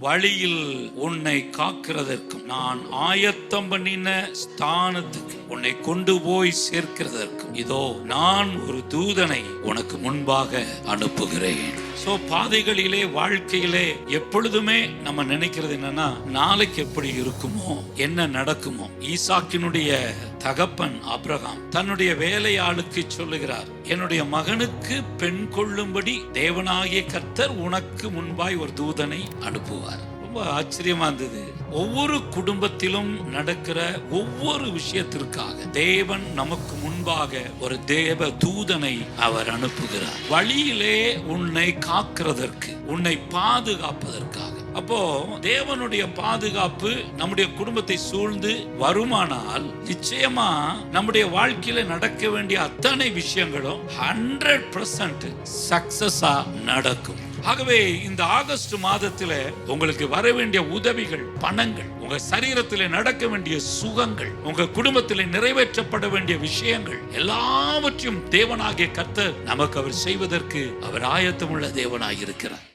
வழியில் உன்னை காக்கிறதற்கும் நான் ஆயத்தம் பண்ணின ஸ்தானத்துக்கு உன்னை கொண்டு போய் சேர்க்கிறதற்கும் இதோ நான் ஒரு தூதனை உனக்கு முன்பாக அனுப்புகிறேன். பாதைகளிலே வாழ்க்கையிலே எப்பொழுதுமே நம்ம நினைக்கிறது என்னன்னா, நாளைக்கு எப்படி இருக்குமோ, என்ன நடக்குமோ. ஈசாக்கினுடைய தகப்பன் ஆபிரகாம் தன்னுடைய வேலையாளுக்கு சொல்லுகிறார், என்னுடைய மகனுக்கு பெண் கொள்ளும்படி தேவனாகிய கர்த்தர் உனக்கு முன்பாய் ஒரு தூதனை அனுப்புவார். ரொம்ப ஆச்சரியமா இருந்தது. ஒவ்வொரு குடும்பத்திலும் நடக்கிற ஒவ்வொரு விஷயத்திற்காக தேவன் நமக்கு முன்பாக ஒரு தேவ தூதனை அவர் அனுப்புகிறார். வழியிலே உன்னை காக்கிறதற்கு, உன்னை பாதுகாப்பதற்காக. அப்போ தேவனுடைய பாதுகாப்பு நம்முடைய குடும்பத்தை சூழ்ந்து வருமானால் நிச்சயமா நம்முடைய வாழ்க்கையில நடக்க வேண்டிய அத்தனை விஷயங்களும் 100% சக்சஸா நடக்கும். ஆகவே இந்த ஆகஸ்ட் மாதத்துல உங்களுக்கு வர வேண்டிய உதவிகள், பணங்கள், உங்க சரீரத்திலே நடக்க வேண்டிய சுகங்கள், உங்க குடும்பத்திலே நிறைவேற்றப்பட வேண்டிய விஷயங்கள் எல்லாவற்றையும் தேவனாகிய கர்த்தர் நமக்கு அவர் செய்வதற்கு அவர் ஆயத்தமுள்ள தேவனாய் இருக்கிறார்.